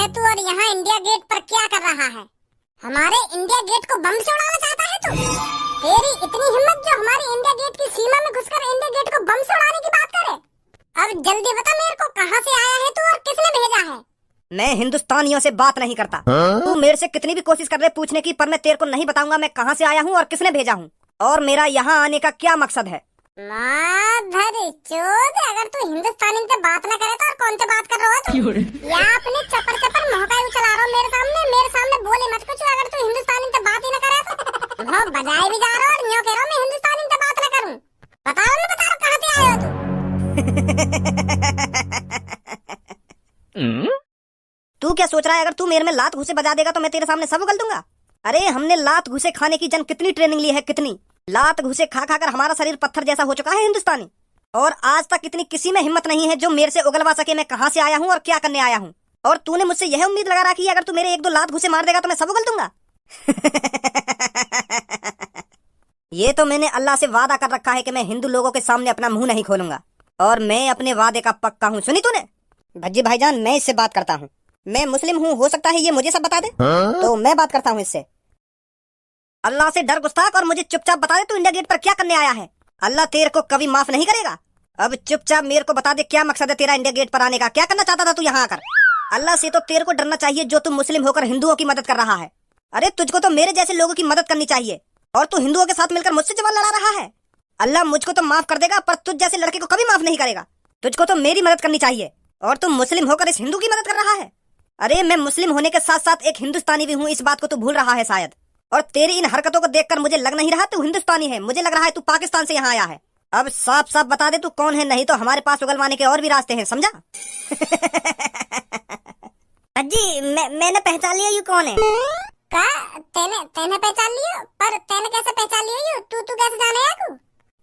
है तू और यहाँ इंडिया गेट पर क्या कर रहा है? हमारे इंडिया गेट को बम से उड़ाना चाहता है तू? तेरी इतनी हिम्मत जो हमारी इंडिया गेट की सीमा में घुसकर इंडिया गेट को बम से उड़ाने की बात करे? अब जल्दी बता मेरे को, कहाँ से आया है तू और किसने भेजा है? मैं हिंदुस्तानियों से बात नहीं करता। तू मेरे से कितनी भी कोशिश कर रहे पूछने की, पर मैं तेरे को नहीं बताऊंगा मैं कहाँ से आया हूँ और किसने भेजा हूँ और मेरा यहाँ आने का क्या मकसद है। अगर तू हिंदुस्तानी से बात न करे तो और कौन से बात कर रहा है तू? या अपने चपर चपर मोहकाई चला रहा हो मेरे सामने बोले मत कुछ। अगर तू हिंदुस्तानी से बात ही न करे तो वो बजाए भी जा रहा और यूँ कह रहा मैं हिंदुस्तानी से बात न करूँ। बता रहा कहाँ से आया हो तू? तू क्या सोच रहा है अगर तू मेरे में लात घुसे बजा देगा तो मैं तेरे सामने सब उगल दूंगा? अरे हमने लात घुसे खाने की कितनी ट्रेनिंग ली है, कितनी लात घुसे खा खा कर हमारा शरीर पत्थर जैसा हो चुका है हिंदुस्तानी। और आज तक इतनी किसी में हिम्मत नहीं है जो मेरे से उगलवा सके मैं कहाँ से आया हूँ और क्या करने आया हूँ। और तूने मुझसे यह उम्मीद लगा रखी है अगर तू मेरे एक दो लात घुसे मार देगा तो मैं सब उगल दूंगा। ये तो मैंने अल्लाह से वादा कर रखा है कि मैं हिंदू लोगों के सामने अपना मुंह नहीं खोलूंगा और मैं अपने वादे का पक्का हूँ। सुनी तूने? भज्जी भाईजान मैं इससे बात करता हूँ, मैं मुस्लिम हूँ, हो सकता है ये मुझे सब बता दे। तो मैं बात करता हूँ इससे। अल्लाह से डर गुस्ताख और मुझे चुपचाप बता दे तू इंडिया गेट पर क्या करने आया है। अल्लाह तेरे को कभी माफ नहीं करेगा। अब चुपचाप मेरे को बता दे क्या मकसद है तेरा इंडिया गेट पर आने का, क्या करना चाहता था तू यहाँ आकर? अल्लाह से तो तेरे को डरना चाहिए जो तू मुस्लिम होकर हिंदुओं की मदद कर रहा है। अरे तुझको तो मेरे जैसे लोगों की मदद करनी चाहिए और तू हिंदुओं के साथ मिलकर मुझसे जवान लड़ा रहा है। अल्लाह मुझको तो माफ कर देगा पर तुझ जैसे लड़के को कभी माफ नहीं करेगा। तुझको तो मेरी मदद करनी चाहिए और तू मुस्लिम होकर इस हिंदू की मदद कर रहा है। अरे मैं मुस्लिम होने के साथ साथ एक हिंदुस्तानी भी हूँ, इस बात को तू भूल रहा है शायद। और तेरी इन हरकतों को देखकर मुझे लग नहीं रहा तू हिंदुस्तानी है, मुझे लग रहा है तू पाकिस्तान से यहाँ आया है। अब साफ साफ बता दे तू कौन है, नहीं तो हमारे पास उगलवाने के और भी रास्ते हैं, समझा? अजी मैंने पहचान लिया यू कौन है। का तेने पहचान लिया? पर तेने कैसे पहचान लिया यू? तू कैसे जाने याकू?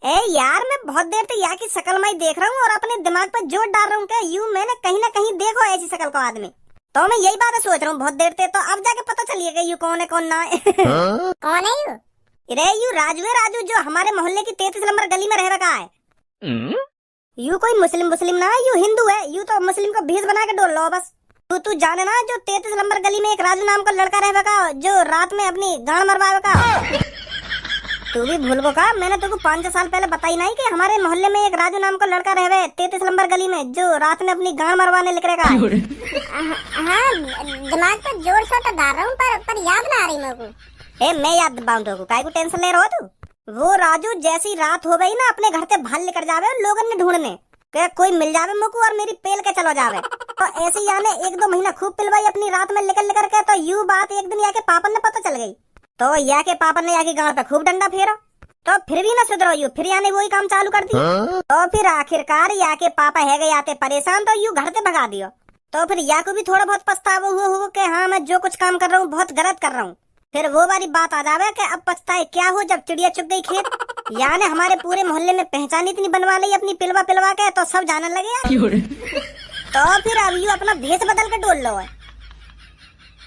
ए यार मैं बहुत देर से यहाँ की शक्ल मैं देख रहा हूँ और अपने दिमाग पर जोर डाल रहा हूँ कि यू मैंने कहीं ना कहीं देखो ऐसी शक्ल को आदमी। तो मैं यही बात सोच रहा हूँ बहुत देर से, तो अब जाके पता चलिएगा यू कौन है कौन ना है। कौन है यू? अरे यू राजू है, राजू जो हमारे मोहल्ले की 33 नंबर गली में रह रखा है। यू कोई मुस्लिम ना है, यू हिंदू है। यू तो मुस्लिम को भेष बना के डोल लो बस। तू जाने ना जो 33 नंबर गली में एक राजू नाम का लड़का रह रखा जो रात में अपनी गांड मरवा का। तू भी भूल गो का? मैंने तुमको 5-6 साल पहले बताई नहीं कि हमारे मोहल्ले में एक राजू नाम का लड़का रहे 33 नंबर गली में जो रात में अपनी गांड मरवाने निकलेगा। हाँ दिमाग पर जोर से तो डाल रहा हूँ पर याद ना आ रही मेरे को। मैं याद दबाऊं तो काय को टेंशन ले रहा हो तू? वो राजू जैसी रात हो गई ना अपने घर से भाल लेकर जावे लोगन ने ढूंढने के कोई मिल जावे मुझको और मेरी पेल के चलो जावे। तो ऐसे ही याने 1-2 महीना खूब पिलवाई अपनी रात में निकल के। तो यू बात एक दिन याके पापन ने पता चल गई तो या के पापा ने याकी गांव पे खूब डंडा फेरा। तो फिर भी ना सुधरो यू, फिर याने वही काम चालू कर दिया। तो फिर आखिरकार या के पापा है गए आते परेशान तो यू घर से भगा दियो। तो फिर या को भी थोड़ा बहुत पछतावा हुआ कि हाँ मैं जो कुछ काम कर रहा हूँ बहुत गलत कर रहा हूँ। फिर वो वाली बात आ जावे कि अब पछताए क्या हो जब चिड़िया चुग गई खेत। यानी हमारे पूरे मोहल्ले में पहचान इतनी बनवा ली अपनी पिलवा के तो सब जानने लगे यार। तो फिर अब यू अपना भेष बदल के डोल लो है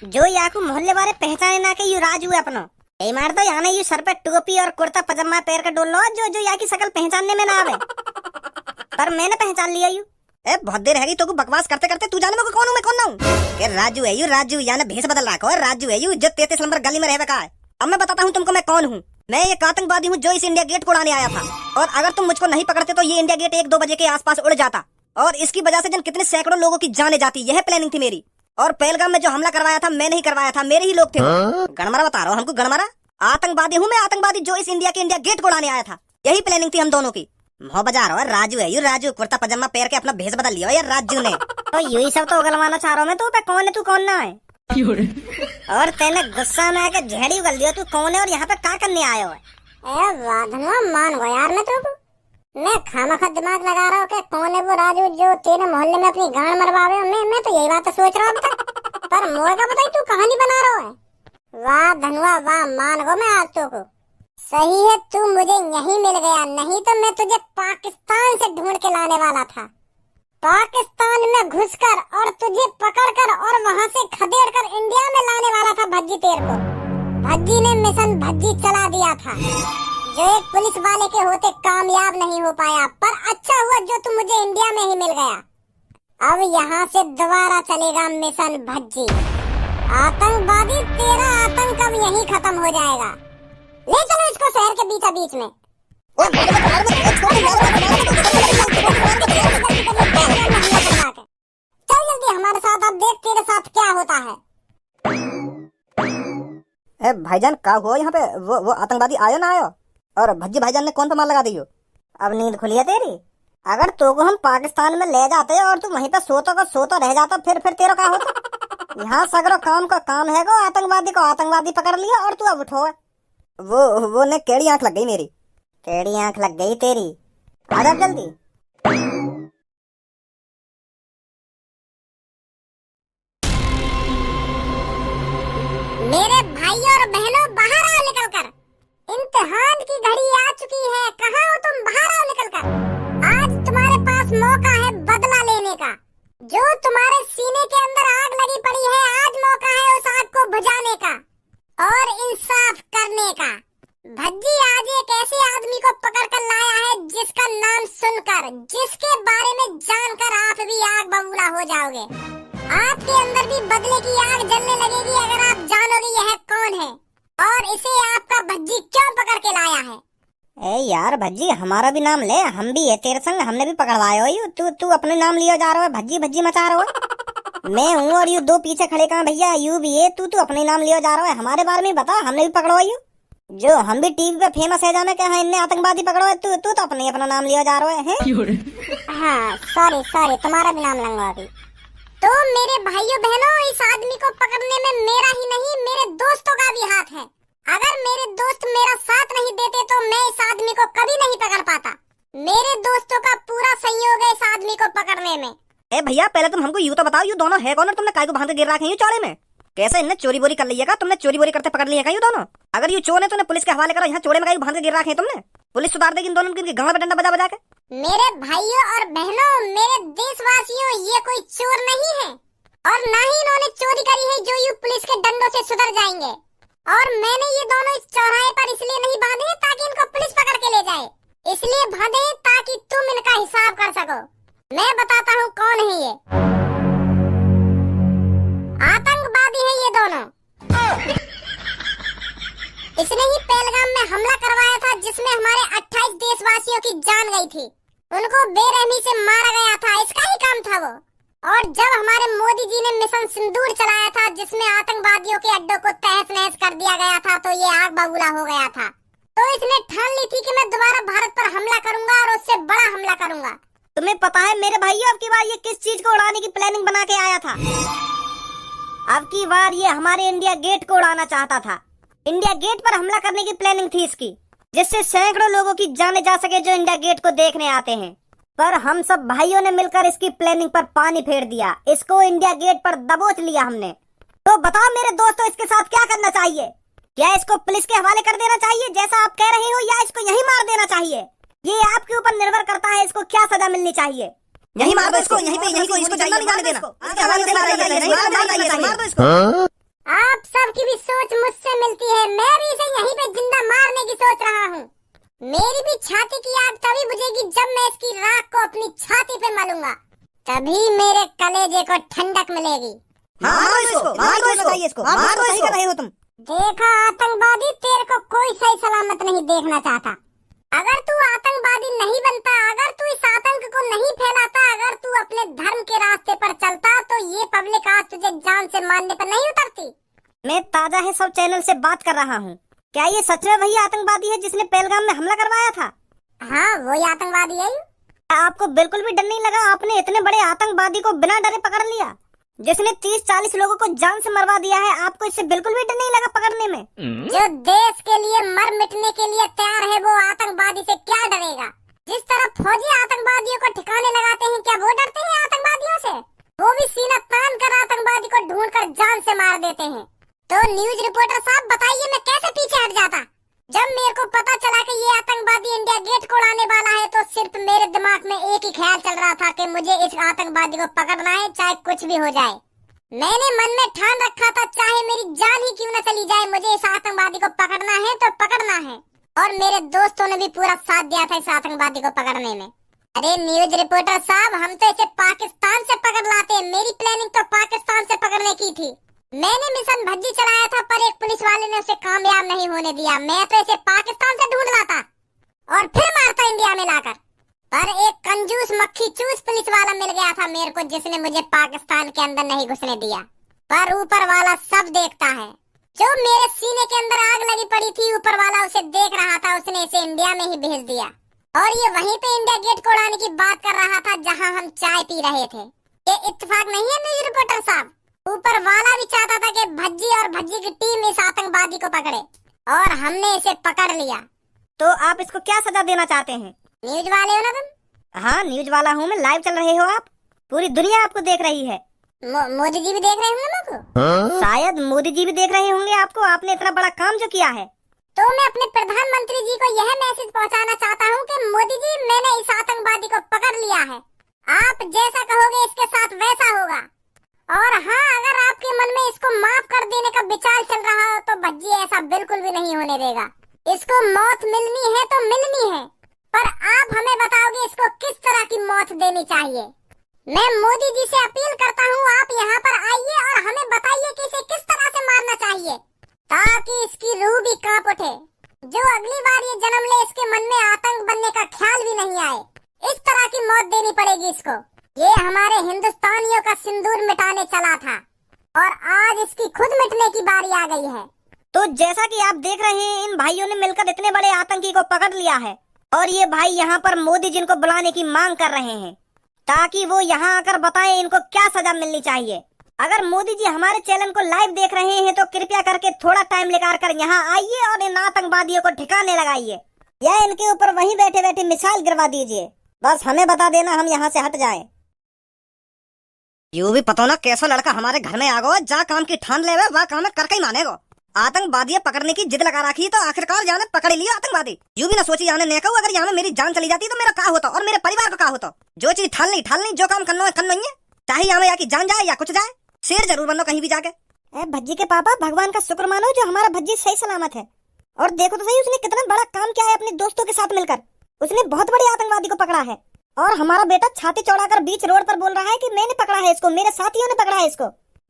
जो याकू मोहल्ले वाले पहचाने ना के यू राजू है अपना। ए मार तो याने यू सर पे टोपी और कुर्ता पजामा पैर के डोल लो जो या की शक्ल पहचानने में ना आवे। पर मैंने पहचान लिया यू। ए बहुत देर है तो बकवास करते करते तू जाने में कौन हूँ मैं कौन ना हूँ? राजू है यू, राजू यानी भेष बदल रखा है। राजू है यू जो 33 नंबर गली में रह रखा है। अब मैं बताता हूँ तुमको मैं कौन हूँ। मैं एक आतंकवादी हूँ जो इस इंडिया गेट को उड़ाने आया था और अगर तुम मुझको नहीं पकड़ते तो ये इंडिया गेट 1-2 बजे के आसपास उड़ जाता और इसकी वजह से कितने सैकड़ों लोगों की जाने जाती। यह प्लानिंग थी मेरी। और पहलगाम में जो हमला करवाया था मैं नहीं करवाया था, मेरे ही लोग थे। गणमारा बता रहा हूँ हमको, गणमारा आतंकवादी हूँ मैं, आतंकवादी जो इस इंडिया गेट को उड़ाने आया था। यही प्लानिंग थी हम दोनों की। मोह बजा रहा है राजू है यू, राजू कुर्ता पजामा पैर के अपना भेष बदल लिया यार राजू ने। तो यही सब तो उगलवाना चाह रहा हूँ मैं। तो कौन है तू कौन ना है? और तेने गुस्सा में आके झेड़ी उगल दिया। तू कौन है और यहाँ पे क्या करने आया है? मान गो यार मैं खामखा दिमाग लगा रहा हूँ कि कौन है वो राजू जो तेरे मोहल्ले में अपनी गांड मरवावे। मैं तो यही बात सोच रहा हूँ पर मोड़ का बताई तू कहानी बना रहा है। वाह धनुआ वाह, मान गो मैं आज तो को। सही है तू मुझे यहीं मिल गया, नहीं तो मैं तुझे पाकिस्तान से ढूंढ के लाने वाला था। पाकिस्तान में घुसकर और तुझे पकड़कर और वहाँ से खदेड़ कर इंडिया में लाने वाला था भज्जी तेरे को। भज्जी ने मिशन भज्जी चला दिया था जो एक पुलिस वाले के होते कामयाब नहीं हो पाया। पर अच्छा हुआ जो तू मुझे इंडिया में ही मिल गया। अब यहाँ से दोबारा चलेगा मिशन भज्जी। आतंकवादी, तेरा आतंक अब यहीं खत्म हो जाएगा। ले चलो इसको शहर के बीचा बीच में। चल जल्दी हमारे साथ, अब देख तेरे साथ क्या होता है। भाईजान क्या हुआ यहाँ पे? वो आतंकवादी आयो ना आयो? और भज्जी भाईजान ने कौन पे मार लगा दी हो? अब नींद खुली है तेरी? अगर तो को हम पाकिस्तान में ले जाते और तू वहीं पे सोतो रह जाता, फिर तेरा क्या होता? यहाँ सगरो काम का काम है गो, आतंकवादी को आतंकवादी पकड़ लिया और तू अब उठो। वो ने केड़ी आंख लग गई मेरी। केड़ी आंख लग गई तेरी? आ जा जल्दी। मेरे भाइयों और बहनों, बाहर आओ निकल कर। इम्तिहान की घड़ी आ चुकी है, कहाँ हो तुम? बाहर आओ निकल कर। आज तुम्हारे पास मौका है बदला लेने का। जो तुम्हारे सीने के अंदर आग लगी पड़ी है, आज मौका है उस आग को बुझाने का और इंसाफ करने का। भज्जी आज एक ऐसे आदमी को पकड़ कर लाया है जिसका नाम सुनकर, जिसके बारे में जानकर आप भी आग बबूला हो जाओगे। आपके अंदर भी बदले की आग जलने लगेगी अगर आप जानोगे यह कौन है और इसे आपका भज्जी क्यों पकड़ के लाया है। ए यार भज्जी, हमारा भी नाम ले, हम भी है तेरे संग, हमने भी पकड़वाए हो। तू अपने नाम लियो जा रहा है, भज्जी भज्जी मचा रहा है। मैं हूँ और यू दो पीछे खड़े कहाँ भैया? यू भी है, तू अपने नाम लियो जा रहा है। हमारे बारे में बता, हमने भी पकड़वाई हो। जो हम भी टीवी पे फेमस है जाने क्या है, इनने आतंकवादी पकड़वाए, तू तो अपना नाम लियो जा रहा है। हाँ सॉरी, तुम्हारा भी नाम लूंगा अभी। तो मेरे भाइयों बहनों, इस आदमी को पकड़ने में मेरा ही नहीं मेरे दोस्तों का भी हाथ है। अगर मेरे दोस्त मेरा साथ नहीं देते तो मैं इस आदमी को कभी नहीं पकड़ पाता। मेरे दोस्तों का पूरा सहयोग है इस आदमी को पकड़ने में। ए भैया, पहले तुम हमको यूँ तो बताओ, यू दोनों है कौन और तुमने काय को बांध के गिर रखे हैं चौड़े में? कैसे इनने चोरी बोरी कर लिया? तुमने चोरी बोरी करते पकड़ लिया यू दोनों? अगर यू चोर है तो पुलिस के हवाले करो। यहाँ चोड़े में काय बांध के गिर रखे हैं तुमने? पुलिस सुधार देगी इन दोनों के गांव में डंडा बजा बजा के। मेरे भाइयों और बहनों, मेरे देशवासियों, ये कोई चोर नहीं है और ना ही इन्होंने चोरी करी है जो यू पुलिस के डंडों से सुधर जाएंगे। और मैंने ये दोनों इस चौराहे पर इसलिए नहीं बांधे ताकि इनको पुलिस पकड़ के ले जाए, इसलिए बांधे ताकि तुम इनका हिसाब कर सको। मैं बताता हूँ कौन है ये। आतंकवादी है ये दोनों। इसने ही पहलगाम में हमला करवाया था जिसमें हमारे 28 देशवासियों की जान गई थी। उनको बेरहमी से मारा गया था, इसका ही काम था वो। और जब हमारे मोदी जी ने मिशन सिंदूर चलाया था जिसमें आतंकवादियों के अड्डों को तहस नहस कर दिया गया था, तो ये आग बबूला हो गया था। तो इसने ठान ली थी कि मैं दोबारा भारत पर हमला करूंगा और उससे बड़ा हमला करूंगा। तुम्हें पता है मेरे भाइयों, अब की बार ये किस चीज को उड़ाने की प्लानिंग बना के आया था? अब की बार ये हमारे इंडिया गेट को उड़ाना चाहता था। इंडिया गेट पर हमला करने की प्लानिंग थी इसकी, जिससे सैकड़ों लोगों की जाने जा सके जो इंडिया गेट को देखने आते हैं। पर हम सब भाइयों ने मिलकर इसकी प्लानिंग पर पानी फेर दिया, इसको इंडिया गेट पर दबोच लिया हमने। तो बताओ मेरे दोस्तों, इसके साथ क्या करना चाहिए? क्या इसको पुलिस के हवाले कर देना चाहिए जैसा आप कह रहे हो, या इसको यहीं मार देना चाहिए? ये आपके ऊपर निर्भर करता है, इसको क्या सजा मिलनी चाहिए। यहीं मार दो इसको, यहीं पे इसको जल्दी नहीं जाने देना। मार दो इसको। आप सबकी भी सोच मुझसे मिलती है, मैं भी इसे यहीं पे जिंदा मारने की सोच रहा हूँ। मेरी भी छाती की आग तभी बुझेगी जब मैं इसकी राख को अपनी छाती पे मलूंगा, तभी मेरे कलेजे को ठंडक मिलेगी। मार दो इसको। तुम देखा आतंकवादी, तेरे को कोई सही सलामत नहीं देखना चाहता। अगर तू आतंकवादी नहीं बनता, अगर तू इस आतंक को नहीं फैलाता, अगर तू अपने धर्म के रास्ते पर चलता, तो ये पब्लिक आज तुझे जान से मारने पर नहीं उतरती। मैं ताजा है सब चैनल से बात कर रहा हूँ। क्या ये सच में वही आतंकवादी है जिसने पहलगाम में हमला करवाया था? हाँ, वही आतंकवादी है। आपको बिल्कुल भी डर नहीं लगा? आपने इतने बड़े आतंकवादी को बिना डरे पकड़ लिया, जिसने 30-40 लोगों को जान से मरवा दिया है। आपको इससे बिल्कुल भी डर नहीं लगा पकड़ने में? जो देश के लिए मर मिटने के लिए तैयार है, वो आतंकवादी से क्या डरेगा? जिस तरह फौजी आतंकवादियों को ठिकाने लगाते हैं, क्या वो डरते हैं आतंकवादियों से? वो भी सीना तान कर आतंकवादी को ढूंढ कर जान से मार देते हैं। तो न्यूज रिपोर्टर साहब बताइए, मैं कैसे पीछे हट जाता? जब मेरे को पता चला कि ये आतंकवादी इंडिया गेट को उड़ाने वाला है, तो सिर्फ मेरे दिमाग में एक ही ख्याल चल रहा था कि मुझे इस आतंकवादी को पकड़ना है, चाहे कुछ भी हो जाए। मैंने मन में ठान रखा था, चाहे मेरी जान ही क्यों न चली जाए, मुझे इस आतंकवादी को पकड़ना है तो पकड़ना है। और मेरे दोस्तों ने भी पूरा साथ दिया था इस आतंकवादी को पकड़ने में। अरे न्यूज रिपोर्टर साहब, हम तो इसे पाकिस्तान से पकड़ लाते हैं। मेरी प्लानिंग तो पाकिस्तान से पकड़ने की थी। मैंने मिशन भज्जी चलाया था, पर एक पुलिस वाले ने उसे कामयाब नहीं होने दिया। मैं तो इसे पाकिस्तान से ढूंढ लाता और फिर मारता इंडिया में लाकर। पर एक कंजूस मक्खी चूस पुलिस वाला मिल गया था मेरे को, जिसने मुझे पाकिस्तान के अंदर नहीं घुसने दिया। पर ऊपर वाला सब देखता है। जो मेरे सीने के अंदर आग लगी पड़ी थी, ऊपर वाला उसे देख रहा था। उसने इसे इंडिया में ही भेज दिया और ये वहीं पे इंडिया गेट को उड़ाने की बात कर रहा था, जहां हम चाय पी रहे थे। ये इत्तेफाक नहीं है न्यूज रिपोर्टर साहब? ऊपर वाला भी चाहता था कि भज्जी और भज्जी की टीम इस आतंकवादी को पकड़े, और हमने इसे पकड़ लिया। तो आप इसको क्या सजा देना चाहते हैं? न्यूज वाले हो ना तुम? हाँ, न्यूज वाला हूँ मैं। लाइव चल रहे हो आप, पूरी दुनिया आपको देख रही है। मोदी जी भी देख रहे होंगे मुझको। शायद मोदी जी भी देख रहे होंगे आपको। आपने इतना बड़ा काम जो किया है। तो मैं अपने प्रधानमंत्री जी को यह मैसेज पहुंचाना चाहता हूं कि मोदी जी, मैंने इस आतंकवादी को पकड़ लिया है। आप जैसा कहोगे इसके साथ वैसा होगा। और हाँ, अगर आपके मन में इसको माफ कर देने का विचार चल रहा हो तो भज्जी ऐसा बिल्कुल भी नहीं होने देगा। इसको मौत मिलनी है तो मिलनी है, पर आप हमें बताओगे इसको किस तरह की मौत देनी चाहिए। मैं मोदी जी से अपील करता हूँ, आप यहाँ पर आइए और हमें बताइए कि इसे किस तरह से मारना चाहिए, ताकि इसकी रूह भी कांप उठे। जो अगली बार ये जन्म ले, इसके मन में आतंक बनने का ख्याल भी नहीं आए। इस तरह की मौत देनी पड़ेगी इसको। ये हमारे हिंदुस्तानियों का सिंदूर मिटाने चला था और आज इसकी खुद मिटने की बारी आ गई है। तो जैसा कि आप देख रहे हैं, इन भाइयों ने मिलकर इतने बड़े आतंकी को पकड़ लिया है और ये भाई यहाँ पर मोदी जी को बुलाने की मांग कर रहे हैं, ताकि वो यहाँ आकर बताएं इनको क्या सजा मिलनी चाहिए। अगर मोदी जी हमारे चैनल को लाइव देख रहे हैं तो कृपया करके थोड़ा टाइम निकाल कर यहाँ आइए और इन आतंकवादियों को ठिकाने लगाइए, या इनके ऊपर वहीं बैठे बैठे मिसाइल गिरवा दीजिए। बस हमें बता देना, हम यहाँ से हट जाएं। यूं भी पता ना कैसा लड़का हमारे घर में आ गो, जा काम की ठान ले वह काम करके ही मानेगो। आतंकवादी पकड़ने की जिद लगा रखी तो आखिरकार जाने पकड़ लिया आतंकवादी। यूं भी ना सोची जाने ने कहूं, अगर यहाँ मेरी जान चली जाती तो मेरा क्या होता और मेरे परिवार का क्या होता। जो चीज ठान ली, जो काम करना है करना ही है, चाहे यहाँ या की जान जाए या कुछ जाए, शेर जरूर बनो कहीं भी जाके। भज्जी के पापा, भगवान का शुक्र मानो जो हमारा भज्जी सही सलामत है। और देखो तो सही, उसने कितना बड़ा काम किया है अपने दोस्तों के साथ मिलकर। उसने बहुत बड़े आतंकवादी को पकड़ा है और हमारा बेटा छाती चौड़ाकर बीच रोड पर बोल रहा है कि मैंने पकड़ा है इसको, मेरे साथियों ने पकड़ा है इसको।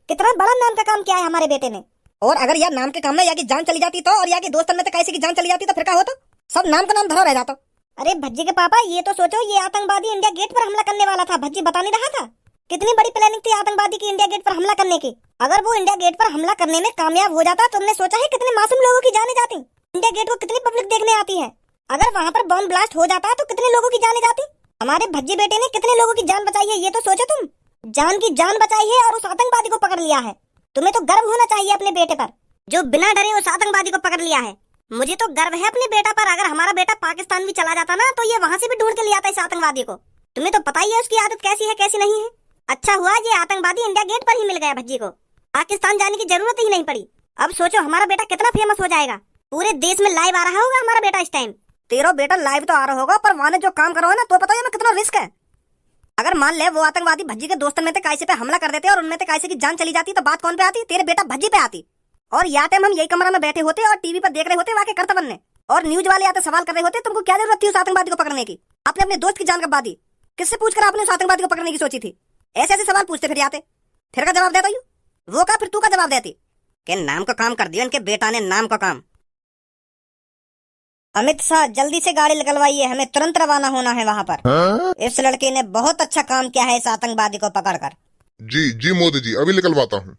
कितना बड़ा नाम का काम किया है हमारे बेटे ने। और अगर यार नाम के काम में या की जान चली जाती तो, और या की दोस्तन में तो कैसे की जान चली जाती तो फिर क्या होता? सब नाम का नाम धरा रह जाता। अरे भज्जी के पापा, ये तो सोचो, ये आतंकवादी इंडिया गेट पर हमला करने वाला था। भज्जी बता नहीं रहा था कितनी बड़ी प्लानिंग थी आतंकवादी की इंडिया गेट पर हमला करने की। अगर वो इंडिया गेट पर हमला करने में कामयाब हो जाता, तुमने सोचा है कितने मासूम लोगों की जाने जाती। इंडिया गेट को कितनी पब्लिक देखने आती है। अगर वहाँ पर बॉम्ब ब्लास्ट हो जाता तो कितने लोगों की जाने जाती। हमारे भज्जी बेटे ने कितने लोगों की जान बचाई है, ये तो सोचो तुम। जान की जान बचाई है और उस आतंकवादी को पकड़ लिया है। तुम्हें तो गर्व होना चाहिए अपने बेटे पर, जो बिना डरे उस आतंकवादी को पकड़ लिया है। मुझे तो गर्व है अपने बेटा पर। अगर हमारा बेटा पाकिस्तान भी चला जाता ना, तो ये वहाँ से भी ढूंढ के ले आता इस आतंकवादी को। तुम्हें तो पता ही है उसकी आदत कैसी है कैसी नहीं है। अच्छा हुआ ये आतंकवादी इंडिया गेट पर ही मिल गया भज्जी को, पाकिस्तान जाने की जरूरत ही नहीं पड़ी। अब सोचो हमारा बेटा कितना फेमस हो जाएगा, पूरे देश में लाइव आ रहा होगा हमारा बेटा इस टाइम। तेरा बेटा लाइव तो आ रहा होगा, पर वहाँ जो काम करो है ना, तो पता है ना कितना रिस्क है। अगर मान ले वो आतंकवादी भज्जी के दोस्तों में कैसे पे हमला कर देते और उनमें कैसे की जान चली जाती, तो बात कौन पे आती? तेरे बेटा भज्जी पे आती। और या टाइम हम यही कमरा में बैठे होते और टीवी पर देख रहे होते वाकई कर्तव्य ने, और न्यूज वाले आते सवाल कर रहे होते, तुमको क्या जरूरत थी उस आतंकवादी को पकड़ने की? आपने अपने दोस्त की जान कब दी? किससे पूछकर आपने उस आतंकवादी को पकड़ने की सोची थी? ऐसे ऐसे सवाल पूछते फिर आते, फिर का जवाब देता यू वो का, फिर तू का जवाब देती कि नाम का काम कर दिया इनके बेटा ने, नाम का काम। अमित शाह, जल्दी से गाड़ी निकलवाइए, हमें तुरंत रवाना होना है वहाँ पर। इस लड़के ने बहुत अच्छा काम किया है इस आतंकवादी को पकड़कर। जी जी मोदी जी, अभी निकलवाता हूँ।